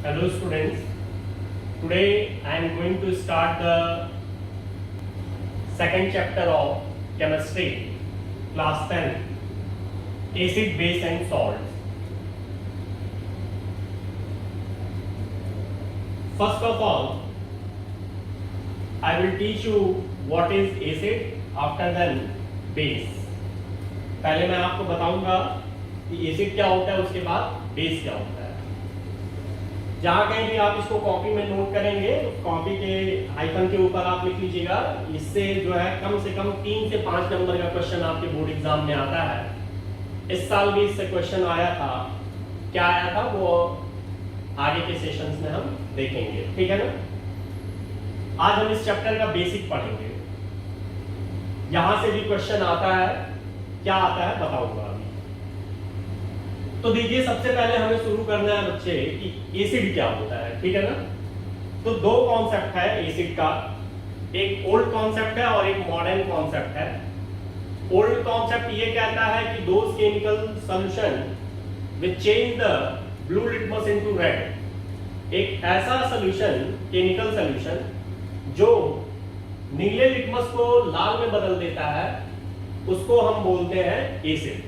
Hello students, today I am going to start the second chapter of chemistry, class 10, acid, base and salts. First of all, I will teach you what is acid, after then base. पहले मैं आपको बताऊंगा कि acid क्या होता है, उसके बाद बेस क्या होता है। जहां कहीं भी आप इसको कॉपी में नोट करेंगे, कॉपी के आइकन के ऊपर आप लिख लीजिएगा। इससे जो है कम से कम 3 से 5 नंबर का क्वेश्चन आपके बोर्ड एग्जाम में आता है। इस साल भी इससे क्वेश्चन आया था। क्या आया था वो आगे के सेशंस में हम देखेंगे, ठीक है ना। आज हम इस चैप्टर का बेसिक पढ़ेंगे। यहां से भी क्वेश्चन आता है, क्या आता है बताऊंगा अभी। तो देखिए, सबसे पहले हमें शुरू करना है बच्चे कि एसिड क्या होता है, ठीक है ना। तो दो कॉन्सेप्ट है एसिड का, एक ओल्ड कॉन्सेप्ट है और एक मॉडर्न कॉन्सेप्ट है। ओल्ड कॉन्सेप्ट ये कहता है कि those chemical solution which change the blue litmus into red, एक ऐसा सॉल्यूशन, केमिकल सॉल्यूशन जो नीले लिटमस को लाल में बदल देता है, उसको हम बोलते हैं एसिड।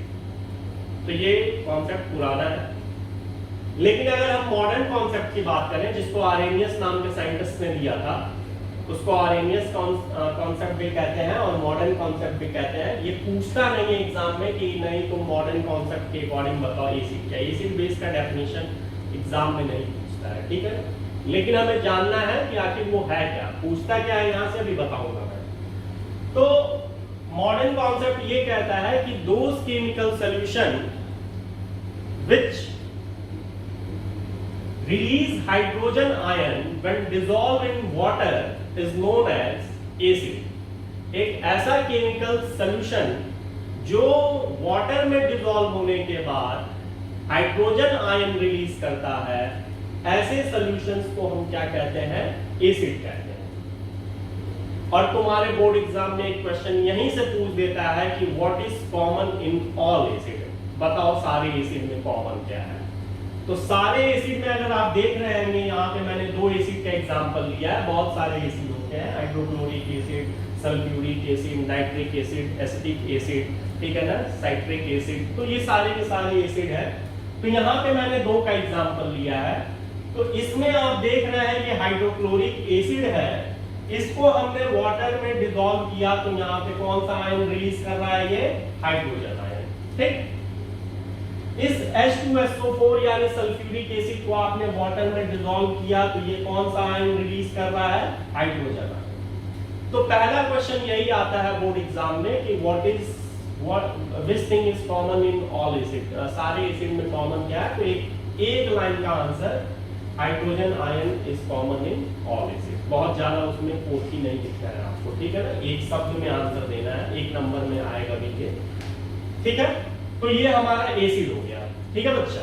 तो ये कॉन्सेप्ट पुराना है। लेकिन अगर हम मॉडर्न कॉन्सेप्ट की बात करें, जिसको आरेनियस नाम के साइंटिस्ट ने दिया था, उसको आरेनियस कॉन्सेप्ट भी कहते हैं और मॉडर्न कॉन्सेप्ट भी कहते हैं। ये पूछता नहीं है एग्जाम में कि नहीं तुम मॉडर्न कॉन्सेप्ट के अकॉर्डिंग बताओ एसिड क्या। एसिड बेस का डेफिनेशन एग्जाम में नहीं पूछता है, ठीक है। लेकिन हमें जानना है कि आखिर वो है क्या, पूछता क्या है, यहां से अभी बताऊंगा मैं। तो मॉडर्न कॉन्सेप्ट ये कहता है कि those chemical solution which release hydrogen ion when dissolved in water is known as acid। एक ऐसा केमिकल सॉल्यूशन जो वाटर में डिसॉल्व होने के बाद हाइड्रोजन आयन रिलीज करता है, ऐसे सॉल्यूशंस को हम क्या कहते हैं, एसिड कहते हैं। और तुम्हारे बोर्ड एग्जाम में एक क्वेश्चन यहीं से पूछ देता है कि what is common in all acid, बताओ सारे एसिड में कॉमन क्या है। तो सारे एसिड में अगर आप देख रहे हैं, यहाँ पे मैंने 2 एसिड का एग्जांपल लिया है। बहुत सारे एसिड होते हैं, hydrochloric acid, sulphuric acid, nitric acid, acetic acid, ठीक है ना, साइट्रिक एसिड। तो ये सारे के सारे एसिड है। तो यहाँ पे मैंने 2 का एग्जांपल लिया है। तो इसमें आप देख रहे हैं ये हाइड्रोक्लोरिक एसिड है, इसको हमने वाटर में डिसॉल्व किया, तो यहाँ पे कौन सा आयन रिलीज कर रहा है, ये हाइड्रोजन आयन, ठीक। इस H2SO4 यानी सल्फ्यूरिक एसिड को आपने वाटर में डिसॉल्व किया, तो ये कौन सा आयन रिलीज कर रहा है, हाइड्रोजन आयन। तो पहला क्वेश्चन यही आता है बोर्ड एग्जाम में कि which thing is common in all acid, सारे एसिड में कॉमन क्या है। तो एक लाइन का answer hydrogen ion is common in all acid. बहुत ज्यादा उसमें पोथी नहीं लिखना है आपको, ठीक है ना, एक शब्द में आंसर देना है, 1 नंबर में आएगा भी ये, ठीक है। तो ये हमारा एसिड हो गया, ठीक है बच्चा।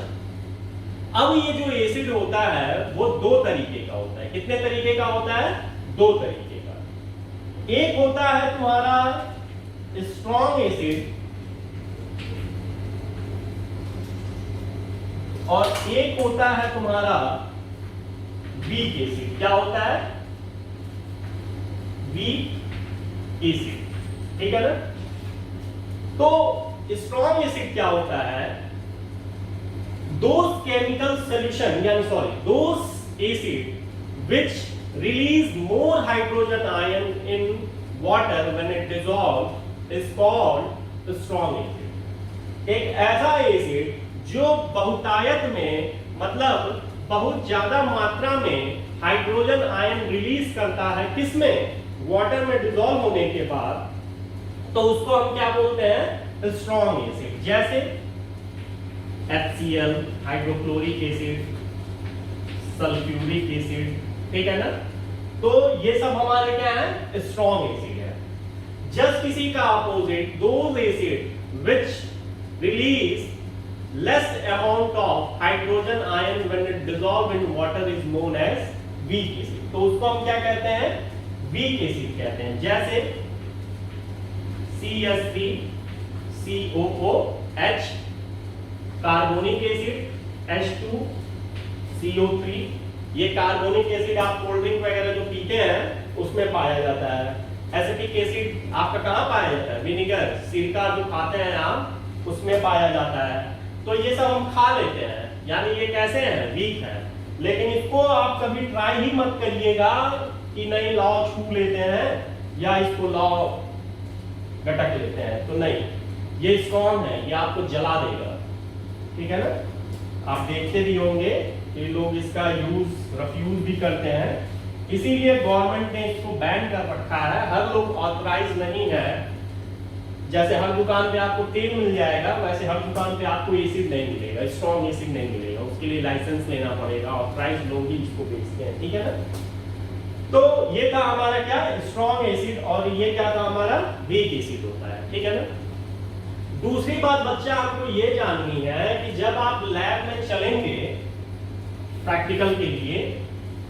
अब ये जो एसिड होता है वो 2 तरीके का होता है। कितने तरीके का होता है, 2 तरीके का। एक होता है तुम्हारा स्ट्रॉन्ग एसिड और एक होता है तुम्हारा वीक एसिड। क्या होता है, वीक एसिड, ठीक है ना। तो स्ट्रॉन्ग एसिड क्या होता है, दोज केमिकल सॉल्यूशन यानी those acid which release more hydrogen ion in water when it dissolve is called strong acid. एक ऐसा एसिड जो बहुतायत में, मतलब बहुत ज्यादा मात्रा में हाइड्रोजन आयन रिलीज करता है, किसमें, वाटर में डिसॉल्व होने के बाद, तो उसको हम क्या बोलते हैं, स्ट्रॉन्ग एसिड। जैसे HCl, hydrochloric acid, sulphuric acid, ठीक है ना। तो ये सब हमारे क्या है, स्ट्रॉन्ग एसिड है। जस्ट किसी का opposite, those acid which release less amount of hydrogen ion when it dissolve in water is known as weak acid. तो उसको हम क्या कहते हैं, वीक एसिड कहते हैं। जैसे CH3COOH, कार्बोनिक एसिड H2CO3 ये कार्बोनिक एसिड आप कोल्ड ड्रिंक वगैरह जो पीते हैं उसमें पाया जाता है। एसिटिक एसिड आपका कहाँ पाया जाता है? विनेगर, सिरका जो खाते हैं आप उसमें पाया जाता है। तो ये सब हम खा लेते हैं, यानी ये कैसे हैं? वीक है। लेकिन इसको आप कभी ट्राई ही मत करिएगा कि नहीं लाओ छू लेते हैं या इसको लाओ गटक लेते हैं, तो नहीं, ये स्ट्रॉन्ग है, ये आपको जला देगा, ठीक है ना। आप देखते भी होंगे कि लोग इसका रफ्यूज भी करते हैं, इसीलिए गवर्नमेंट ने इसको बैन कर रखा है। हर लोग ऑथराइज नहीं है। जैसे हर दुकान पे आपको तेल मिल जाएगा, वैसे हर दुकान पे आपको एसिड नहीं मिलेगा, स्ट्रॉन्ग एसिड नहीं मिलेगा, उसके लिए लाइसेंस लेना पड़ेगा, ऑथराइज लोग ही इसको बेचते हैं, ठीक है ना। तो ये था हमारा क्या? स्ट्रॉन्ग एसिड, और ये क्या था हमारा? वीक एसिड होता है, ठीक है ना। दूसरी बात बच्चा आपको ये जाननी है कि जब आप लैब में चलेंगे प्रैक्टिकल के लिए,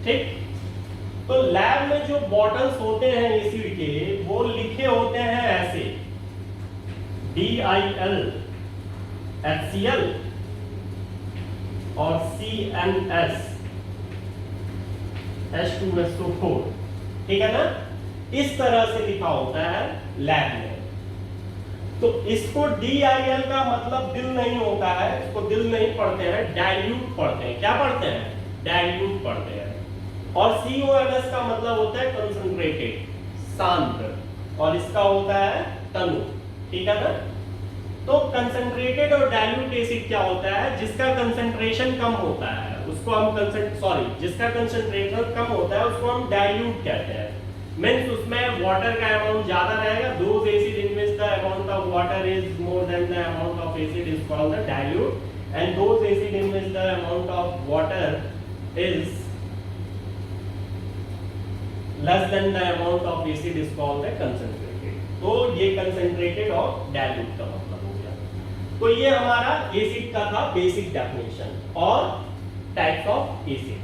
ठीक, तो लैब में जो बॉटल्स होते हैं एसिड के, वो लिखे होते हैं ऐसे DIL, HCl और CNS, H2SO4, ठीक है ना। इस तरह से लिखा होता है लैब में। तो इसको DIL का मतलब दिल नहीं होता है, इसको दिल नहीं पढ़ते हैं, डाइल्यूट पढ़ते हैं। क्या पढ़ते हैं? डाइल्यूट पढ़ते हैं। और CONS का मतलब होता है कंसंट्रेटेड, सांद्र, और इसका होता है तनु, ठीक है ना। तो कंसंट्रेटेड और डाइल्यूट एसिड क्या होता है? जिसका कंसंट्रेशन कम होता है उसको हम जिसका कंसंट्रेशन कम होता है उसको हम डाइल्यूट कहते हैं। मींस उसमें वाटर का अमाउंट ज्यादा रहेगा। Those acid in which the amount of water is more than the amount of acid is called the dilute, and those acid in which the amount of water is less than the amount of acid is called the concentrated। तो ये concentrated और dilute का मतलब हो गया। तो ये हमारा एसिड का था बेसिक डेफिनेशन और टाइप्स ऑफ एसिड।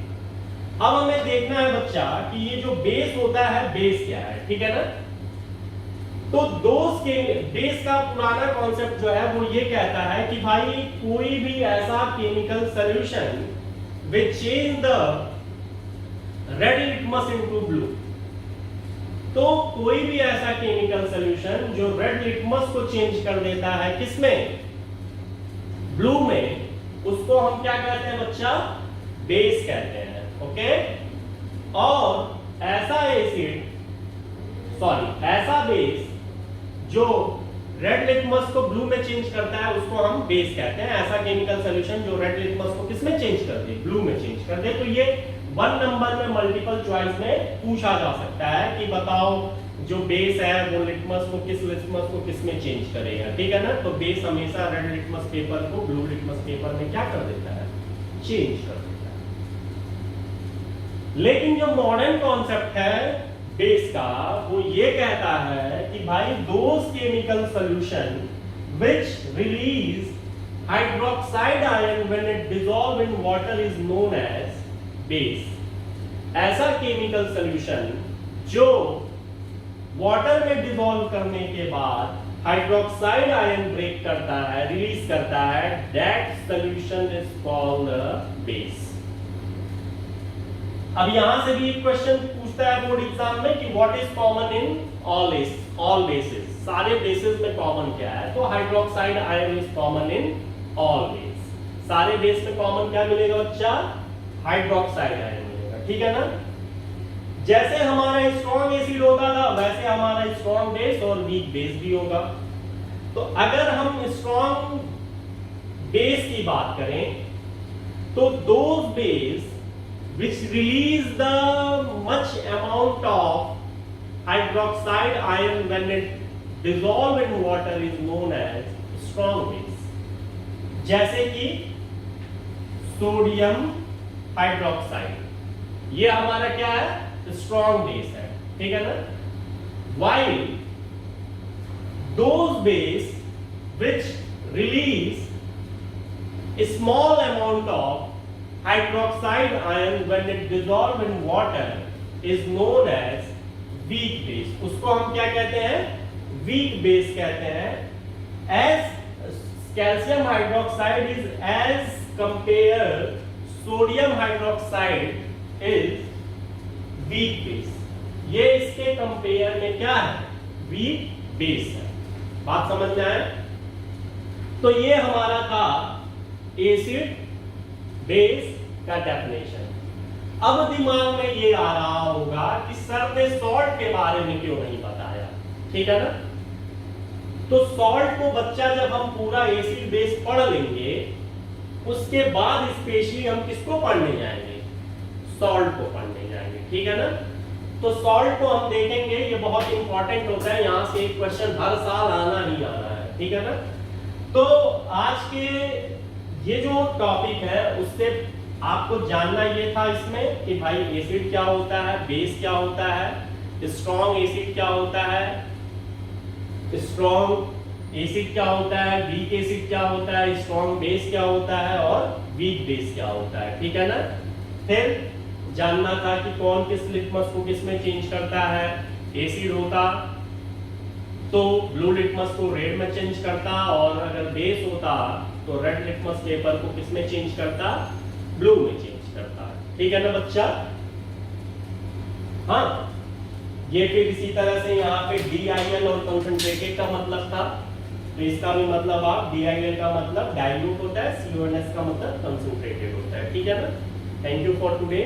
अब हमें देखना है बच्चा कि ये जो बेस होता है, बेस क्या है, ठीक है ना। तो बेस का पुराना कॉन्सेप्ट जो है वो ये कहता है कि भाई कोई भी ऐसा chemical solution which change the red litmus into blue, तो कोई भी ऐसा केमिकल सॉल्यूशन जो रेड लिटमस को चेंज कर देता है किसमें? ब्लू में, उसको हम क्या कहते हैं बच्चा? बेस कहते हैं, ओके। और ऐसा बेस जो रेड लिटमस को ब्लू में चेंज करता है उसको हम बेस कहते हैं। ऐसा केमिकल सॉल्यूशन जो रेड लिटमस को किसमें चेंज कर दे? ब्लू में चेंज कर दे। तो ये 1 नंबर में मल्टीपल चॉइस में पूछा जा सकता है कि बताओ जो बेस है वो लिटमस को किस में चेंज करेगा, ठीक है ना। तो बेस हमेशा रेड लिटमस पेपर को ब्लू लिटमस पेपर में क्या कर देता है? चेंज कर देता है। लेकिन जो मॉडर्न कॉन्सेप्ट है बेस का, वो ये कहता है कि भाई those chemical solution which release hydroxide ion when it dissolve in water is known as base. ऐसा केमिकल सॉल्यूशन जो वाटर में डिसॉल्व करने के बाद हाइड्रोक्साइड आयन ब्रेक करता है, रिलीज करता है, that solution is called base. अब यहां से भी एक क्वेश्चन पूछता है बोर्ड एग्जाम में कि what is common in all basis. सारे बेसिस में कॉमन क्या है? तो hydroxide ion is common in all base. सारे बेस में कॉमन क्या मिलेगा बच्चा? हाइड्रोक्साइड आयन मिलेगा, ठीक है ना। जैसे हमारा स्ट्रॉन्ग एसिड होता था वैसे हमारा स्ट्रॉन्ग बेस और वीक बेस भी होगा। तो अगर हम स्ट्रॉन्ग बेस की बात करें तो those base which release the much amount of hydroxide ion when it dissolve in water is known as strong base। जैसे कि सोडियम हाइड्रोक्साइड, ये हमारा क्या है? स्ट्रॉन्ग बेस है, ठीक है ना। while those base which release a small amount of hydroxide ion when it dissolve in water is known as weak base। उसको हम क्या कहते हैं? weak base कहते हैं। as calcium hydroxide is as compare sodium hydroxide is weak base. ये इसके compare में क्या है, वीक बेस है। बात समझ में आए? तो ये हमारा था एसिड बेस का डेफिनेशन। अब दिमाग में ये आ रहा होगा कि सर ने सॉल्ट के बारे में क्यों नहीं बताया, ठीक है ना? तो सॉल्ट को बच्चा जब हम पूरा एसिड बेस पढ़ लेंगे, उसके बाद स्पेशली हम किसको पढ़ने जाएंगे, सॉल्ट को पढ़ने जाएंगे, ठीक है ना? तो सॉल्ट को हम देखेंगे, ये बहुत इंपॉर्टेंट होता है, यहां से एक क्वेश्चन हर साल आना ही आना है, ठीक है ना? तो आज के ये जो टॉपिक है उससे आपको जानना ये था इसमें कि भाई एसिड क्या होता है, बेस क्या होता है, स्ट्रॉन्ग एसिड क्या होता है, स्ट्रॉन्ग एसिड क्या होता है, वीक एसिड क्या होता है, स्ट्रॉन्ग बेस क्या होता है और वीक बेस क्या होता है, ठीक है ना? फिर जानना था कि कौन किस लिटमस को किस में चेंज करता है। एसिड होता तो ब्लू लिटमस को रेड में चेंज करता, और अगर बेस होता तो रेड लिटमस पेपर को किस में चेंज करता, ब्लू में चेंज करता, ठीक है ना बच्चा? हाँ, ये फिर इसी तरह से यहाँ पे DIL और कंसंट्रेटेड का मतलब था, तो इसका भी मतलब आप DIL का मतलब डाइल्यूट होता है, CONS का मतलब कंसंट्रेटेड होता है, ठीक है ना? Thank you for today.